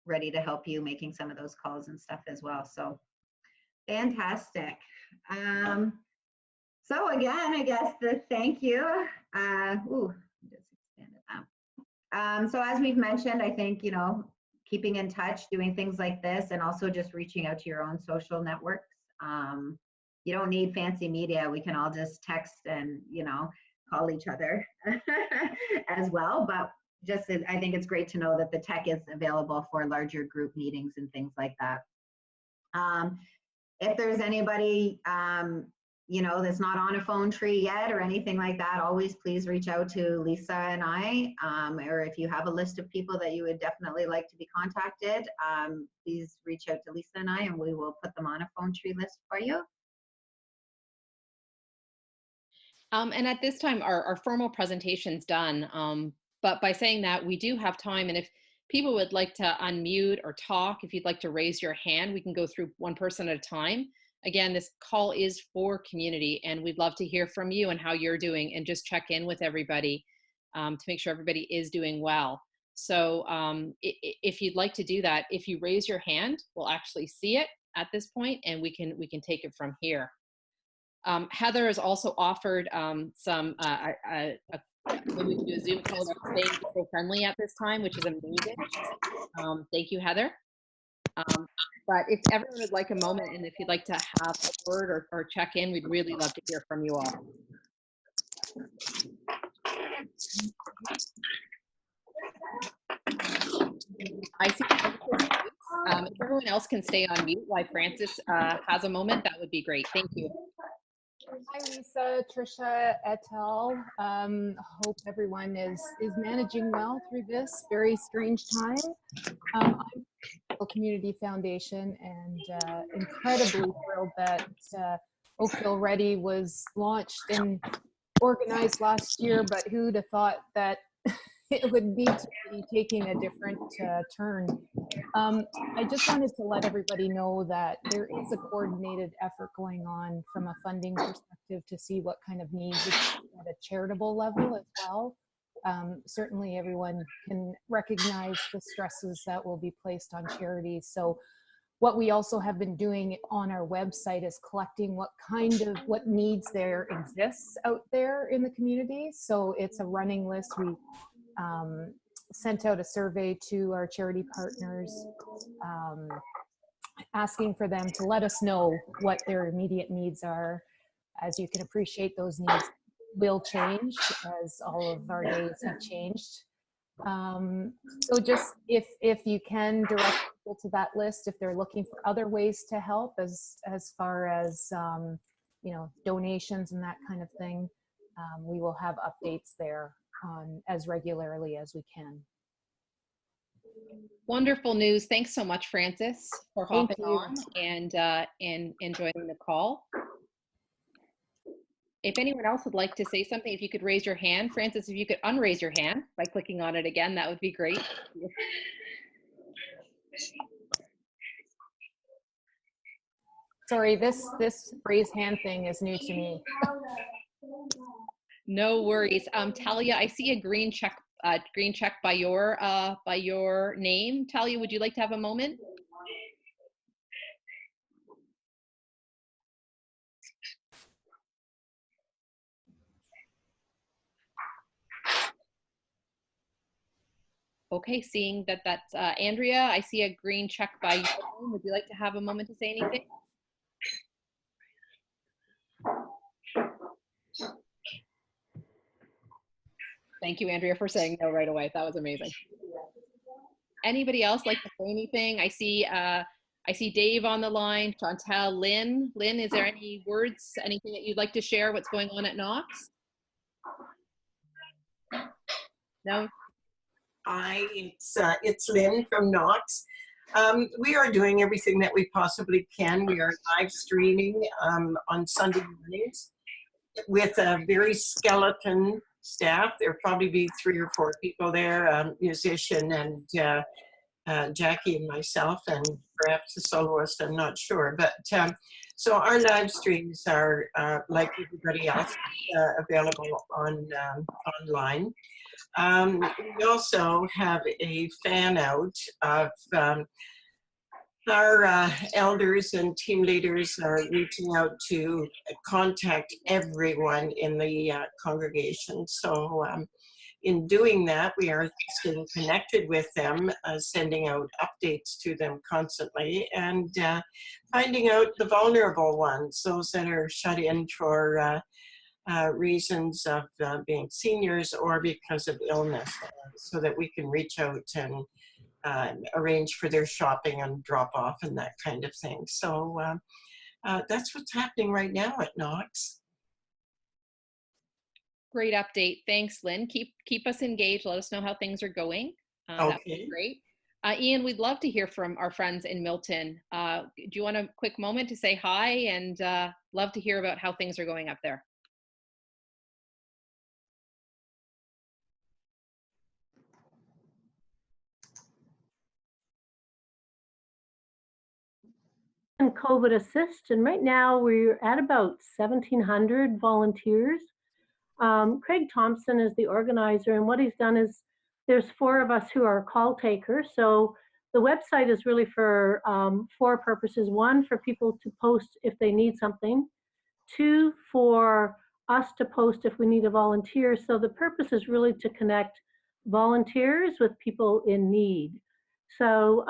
[SPEAKER 4] ready to help you making some of those calls and stuff as well. So fantastic. So again, I guess the thank you. Just expand it out. So as we've mentioned, I think, keeping in touch, doing things like this, and also just reaching out to your own social networks. You don't need fancy media. We can all just text and, call each other as well. But just, I think it's great to know that the tech is available for larger group meetings and things like that. If there's anybody, that's not on a phone tree yet or anything like that, always please reach out to Lisa and I, or if you have a list of people that you would definitely like to be contacted, please reach out to Lisa and I, and we will put them on a phone tree list for you.
[SPEAKER 1] And at this time, our formal presentation's done. But by saying that, we do have time, and if people would like to unmute or talk, if you'd like to raise your hand, we can go through one person at a time. Again, this call is for community, and we'd love to hear from you and how you're doing, and just check in with everybody. to make sure everybody is doing well. So if you'd like to do that, if you raise your hand, we'll actually see it at this point, and we can take it from here. Heather has also offered some maybe we can do a Zoom call about staying eco-friendly at this time, which is amazing. Thank you, Heather. But if everyone would like a moment, and if you'd like to have a word or check in, we'd really love to hear from you all. I see. If everyone else can stay on mute while Francis has a moment, that would be great. Thank you.
[SPEAKER 6] Hi, Lisa, Trisha, et al. Hope everyone is managing well through this very strange time. I'm from Community Foundation, and incredibly thrilled that OakvilleReady was launched and organized last year, but who'd have thought that it would need to be taking a different turn. I just wanted to let everybody know that there is a coordinated effort going on from a funding perspective to see what kind of needs at a charitable level as well. Certainly everyone can recognize the stresses that will be placed on charities. So what we also have been doing on our website is collecting what needs there exists out there in the community. So it's a running list. We sent out a survey to our charity partners, asking for them to let us know what their immediate needs are. As you can appreciate, those needs will change as all of our days have changed. So just if you can direct people to that list, if they're looking for other ways to help as far as donations and that kind of thing, we will have updates there on as regularly as we can.
[SPEAKER 1] Wonderful news. Thanks so much, Francis, for hopping on and joining the call. If anyone else would like to say something, if you could raise your hand. Francis, if you could unraise your hand by clicking on it again, that would be great.
[SPEAKER 6] Sorry, this raise hand thing is new to me.
[SPEAKER 1] No worries. Talia, I see a green check by your name. Talia, would you like to have a moment? Okay, seeing that that's Andrea, I see a green check by your name. Would you like to have a moment to say anything? Thank you, Andrea, for saying no right away. That was amazing. Anybody else like to say anything? I see Dave on the line, Chantal, Lynn. Lynn, is there any words, anything that you'd like to share what's going on at Knox? No?
[SPEAKER 7] Hi, it's Lynn from Knox. We are doing everything that we possibly can. We are live streaming on Sunday mornings with a very skeleton staff. There'll probably be 3 or 4 people there, a musician and Jackie and myself, and perhaps a soloist, I'm not sure. But so our live streams are like everybody else available on online. We also have a fan out of our elders and team leaders are reaching out to contact everyone in the congregation. So in doing that, we are staying connected with them, sending out updates to them constantly, and finding out the vulnerable ones, those that are shut in for reasons of being seniors or because of illness, so that we can reach out and arrange for their shopping and drop off and that kind of thing. So that's what's happening right now at Knox.
[SPEAKER 1] Great update. Thanks, Lynn. Keep us engaged. Let us know how things are going.
[SPEAKER 7] Okay.
[SPEAKER 1] That would be great. Ian, we'd love to hear from our friends in Milton. Do you want a quick moment to say hi, and love to hear about how things are going up there?
[SPEAKER 8] And COVID assist, and right now we're at about 1,700 volunteers. Craig Thompson is the organizer, and what he's done is there's 4 of us who are call takers. So the website is really for 4 purposes. 1, for people to post if they need something. 2, for us to post if we need a volunteer. So the purpose is really to connect volunteers with people in need. So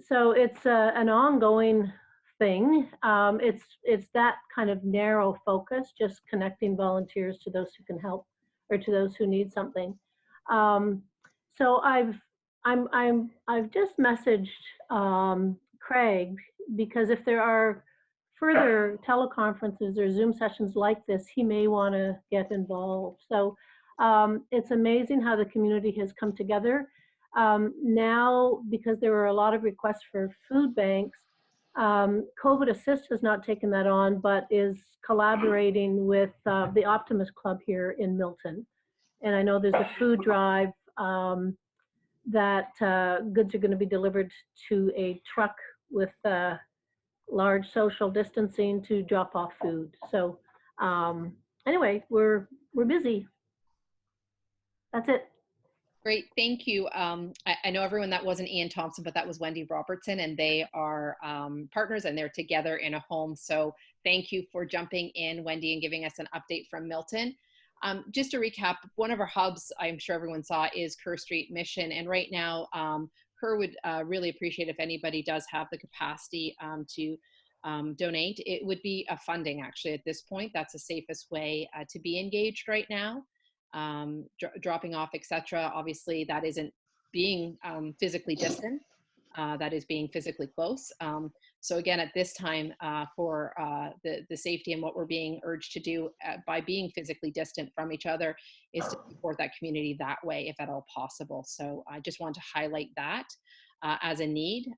[SPEAKER 8] so it's an ongoing thing. It's that kind of narrow focus, just connecting volunteers to those who can help or to those who need something. So I've just messaged Craig, because if there are further teleconferences or Zoom sessions like this, he may want to get involved. So it's amazing how the community has come together. Now, because there were a lot of requests for food banks, COVID Assist has not taken that on, but is collaborating with the Optimist Club here in Milton. And I know there's a food drive that goods are going to be delivered to a truck with large social distancing to drop off food. So anyway, we're busy. That's it.
[SPEAKER 1] Great, thank you. I know everyone that wasn't Ian Thompson, but that was Wendy Robertson, and they are partners, and they're together in a home. So thank you for jumping in, Wendy, and giving us an update from Milton. Just to recap, one of our hubs, I'm sure everyone saw, is Kerr Street Mission. And right now, Kerr would really appreciate if anybody does have the capacity to donate. It would be a funding, actually, at this point. That's the safest way to be engaged right now. Dropping off, etc. Obviously, that isn't being physically distant. That is being physically close. So again, at this time, for the safety and what we're being urged to do by being physically distant from each other is to support that community that way, if at all possible. So I just want to highlight that as a need.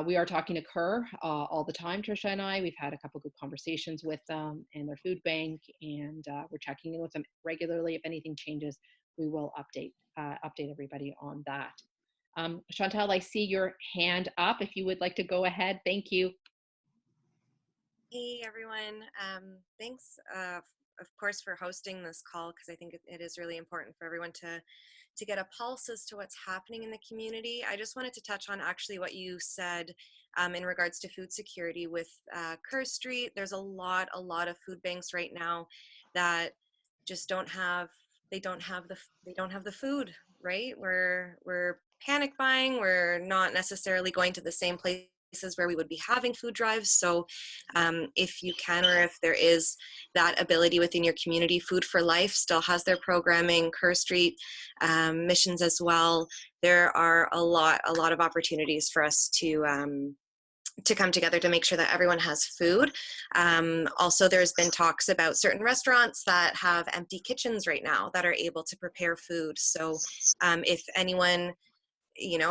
[SPEAKER 1] We are talking to Kerr all the time, Trisha and I. We've had a couple good conversations with them and their food bank, and we're checking in with them regularly. If anything changes, we will update everybody on that. Chantal, I see your hand up. If you would like to go ahead, thank you.
[SPEAKER 9] Hey everyone, thanks of course for hosting this call, because I think it is really important for everyone to get a pulse as to what's happening in the community. I just wanted to touch on actually what you said in regards to food security with Kerr Street. There's a lot of food banks right now that just don't have the food, right? We're panic buying. We're not necessarily going to the same places where we would be having food drives. So if you can, or if there is that ability within your community, Food for Life still has their programming, Kerr Street missions as well. There are a lot of opportunities for us to come together to make sure that everyone has food. Also, there's been talks about certain restaurants that have empty kitchens right now that are able to prepare food. So if anyone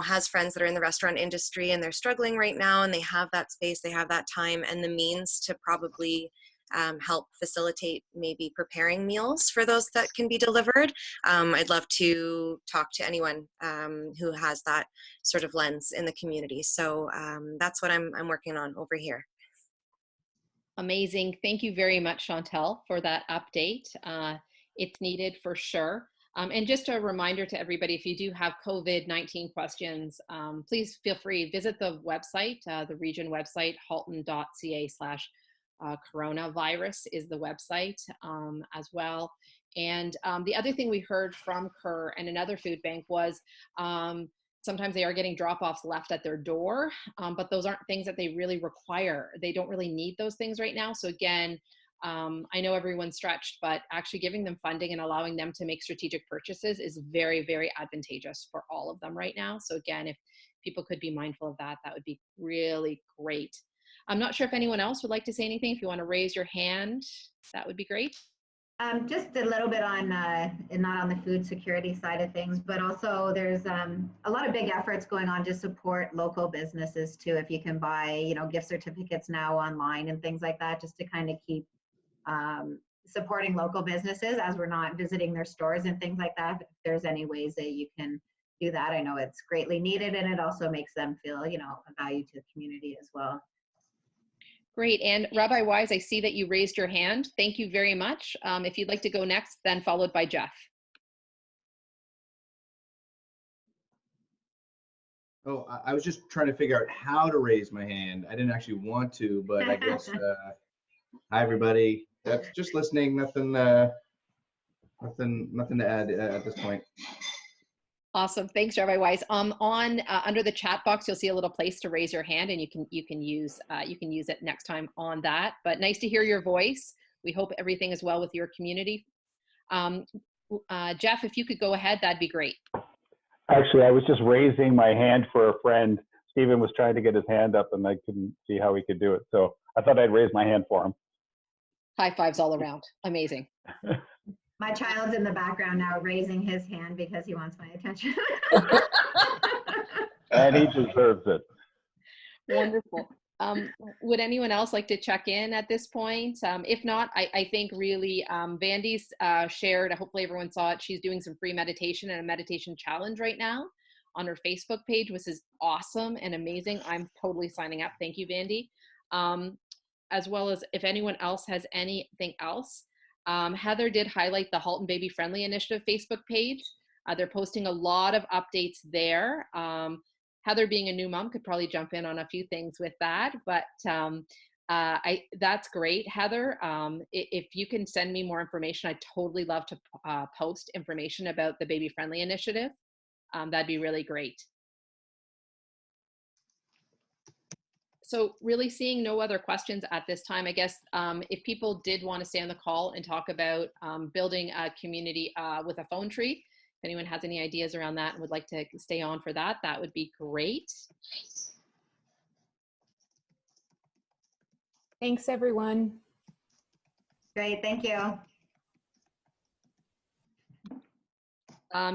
[SPEAKER 9] has friends that are in the restaurant industry and they're struggling right now, and they have that space, they have that time and the means to probably help facilitate maybe preparing meals for those that can be delivered, I'd love to talk to anyone who has that sort of lens in the community. So that's what I'm working on over here.
[SPEAKER 1] Amazing. Thank you very much, Chantal, for that update. It's needed for sure. And just a reminder to everybody, if you do have COVID-19 questions, please feel free, visit the website, the region website, halton.ca/coronavirus is the website as well. And the other thing we heard from Kerr and another food bank was sometimes they are getting drop-offs left at their door, but those aren't things that they really require. They don't really need those things right now. So again, I know everyone's stretched, but actually giving them funding and allowing them to make strategic purchases is very, very advantageous for all of them right now. So again, if people could be mindful of that, that would be really great. I'm not sure if anyone else would like to say anything. If you want to raise your hand, that would be great.
[SPEAKER 4] Just a little bit on, not on the food security side of things, but also there's a lot of big efforts going on to support local businesses too. If you can buy, gift certificates now online and things like that, just to kind of keep supporting local businesses as we're not visiting their stores and things like that. If there's any ways that you can do that, I know it's greatly needed, and it also makes them feel, a value to the community as well.
[SPEAKER 1] Great. And Rabbi Wise, I see that you raised your hand. Thank you very much. If you'd like to go next, then followed by Jeff.
[SPEAKER 10] Oh, I was just trying to figure out how to raise my hand. I didn't actually want to, but I guess, hi, everybody. That's just listening. Nothing to add at this point.
[SPEAKER 1] Awesome. Thanks, Rabbi Wise. Under the chat box, you'll see a little place to raise your hand, and you can use it next time on that. But nice to hear your voice. We hope everything is well with your community. Jeff, if you could go ahead, that'd be great.
[SPEAKER 11] Actually, I was just raising my hand for a friend. Stephen was trying to get his hand up, and I couldn't see how he could do it. So I thought I'd raise my hand for him.
[SPEAKER 1] High fives all around. Amazing.
[SPEAKER 4] My child's in the background now raising his hand because he wants my attention.
[SPEAKER 11] And he deserves it.
[SPEAKER 1] Wonderful. Would anyone else like to check in at this point? If not, I think really Vandy's shared, hopefully everyone saw it, she's doing some free meditation and a meditation challenge right now on her Facebook page, which is awesome and amazing. I'm totally signing up. Thank you, Vandy. As well as if anyone else has anything else. Heather did highlight the Halton Baby Friendly Initiative Facebook page. They're posting a lot of updates there. Heather, being a new mom, could probably jump in on a few things with that, but that's great, Heather. If you can send me more information, I'd totally love to post information about the Baby Friendly Initiative. That'd be really great. So really seeing no other questions at this time, I guess if people did want to stay on the call and talk about building a community with a phone tree, if anyone has any ideas around that and would like to stay on for that, that would be great.
[SPEAKER 6] Thanks, everyone.
[SPEAKER 4] Great, thank you.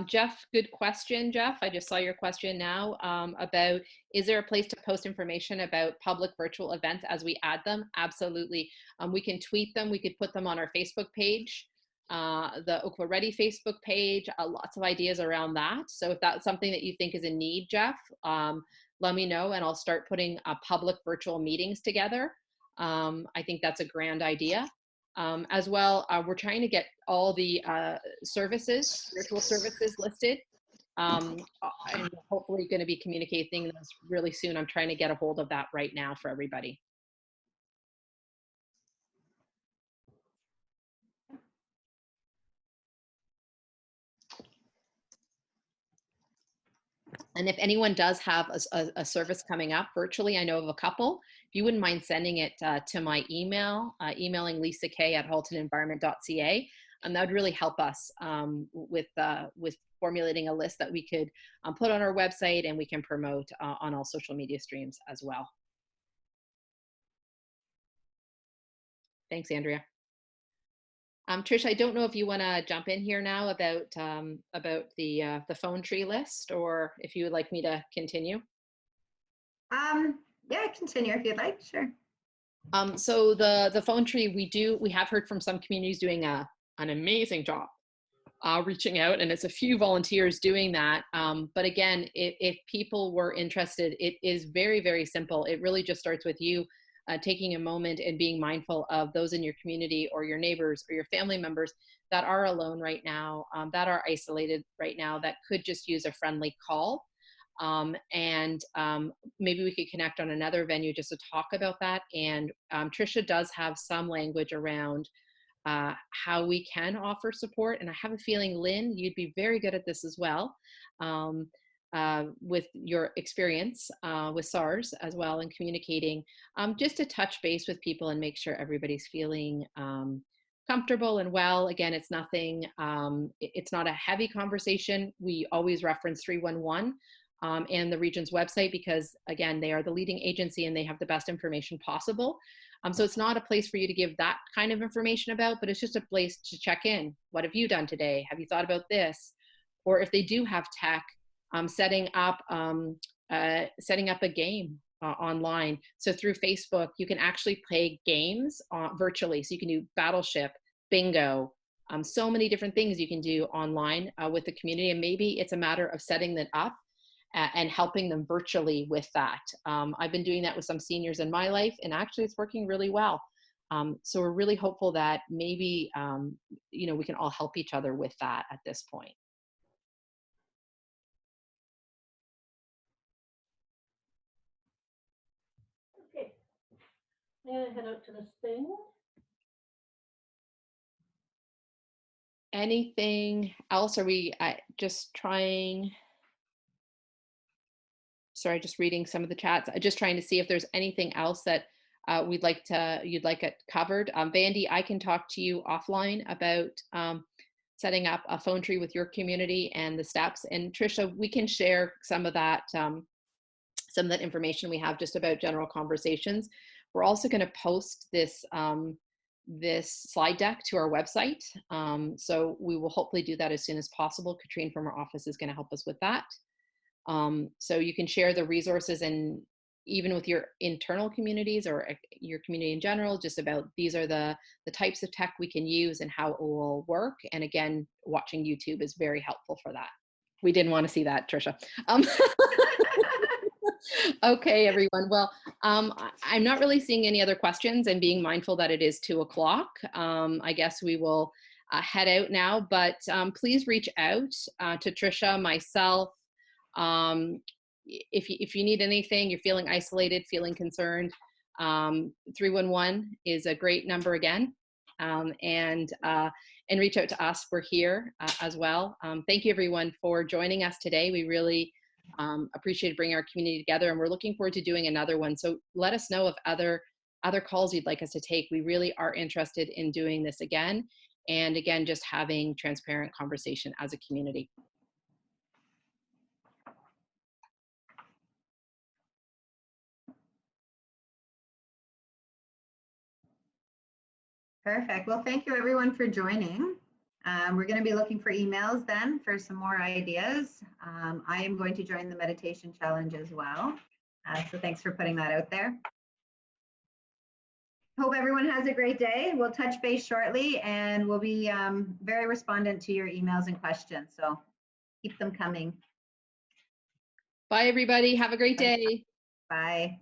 [SPEAKER 1] Jeff, good question, Jeff. I just saw your question now about, is there a place to post information about public virtual events as we add them? Absolutely. We can tweet them. We could put them on our Facebook page, the OakvilleReady Facebook page, lots of ideas around that. So if that's something that you think is in need, Jeff, let me know and I'll start putting public virtual meetings together. I think that's a grand idea. As well, we're trying to get all the services, virtual services listed. And hopefully going to be communicating those really soon. I'm trying to get a hold of that right now for everybody. And if anyone does have a service coming up virtually, I know of a couple, if you wouldn't mind sending it to my email, emailing lisak@haltonenvironment.ca, and that would really help us with formulating a list that we could put on our website and we can promote on all social media streams as well. Thanks, Andrea. Trish, I don't know if you want to jump in here now about the phone tree list, or if you would like me to continue.
[SPEAKER 4] Yeah, continue if you'd like, sure.
[SPEAKER 1] So the phone tree, we have heard from some communities doing an amazing job reaching out, and it's a few volunteers doing that. But again, if people were interested, it is very, very simple. It really just starts with you taking a moment and being mindful of those in your community or your neighbors or your family members that are alone right now, that are isolated right now, that could just use a friendly call. Maybe we could connect on another venue just to talk about that. And Tricia does have some language around how we can offer support. And I have a feeling, Lynn, you'd be very good at this as well. With your experience with SARS as well, and communicating, just to touch base with people and make sure everybody's feeling comfortable and well. Again, it's nothing, it's not a heavy conversation. We always reference 311 and the region's website because, again, they are the leading agency and they have the best information possible. So it's not a place for you to give that kind of information about, but it's just a place to check in. What have you done today? Have you thought about this? Or if they do have tech, setting up a game online. So through Facebook, you can actually play games virtually. So you can do Battleship, bingo, so many different things you can do online with the community. And maybe it's a matter of setting that up and helping them virtually with that. I've been doing that with some seniors in my life, and actually it's working really well. So we're really hopeful that maybe, you know, we can all help each other with that at this point.
[SPEAKER 8] Okay, I'm gonna head out to this thing.
[SPEAKER 1] Anything else? Are we just trying? Sorry, just reading some of the chats. Just trying to see if there's anything else that you'd like it covered. Vandy, I can talk to you offline about setting up a phone tree with your community and the steps. And Tricia, we can share some of that information we have just about general conversations. We're also going to post this this slide deck to our website. So we will hopefully do that as soon as possible. Katrine from our office is going to help us with that. So you can share the resources, and even with your internal communities or your community in general, just about these are the types of tech we can use and how it will work. And again, watching YouTube is very helpful for that. We didn't want to see that, Tricia. Okay, everyone. Well, I'm not really seeing any other questions, and being mindful that it is 2 o'clock. I guess we will head out now, but please reach out to Tricia, myself. If you need anything, you're feeling isolated, feeling concerned, 311 is a great number again. And reach out to us. We're here as well. Thank you everyone for joining us today. We really appreciate bringing our community together, and we're looking forward to doing another one. So let us know of other calls you'd like us to take. We really are interested in doing this again, and again, just having transparent conversation as a community.
[SPEAKER 4] Perfect. Well, thank you everyone for joining. We're going to be looking for emails then for some more ideas. I am going to join the meditation challenge as well. So thanks for putting that out there. Hope everyone has a great day. We'll touch base shortly, and we'll be very respondent to your emails and questions. So keep them coming.
[SPEAKER 1] Bye, everybody. Have a great day.
[SPEAKER 4] Bye.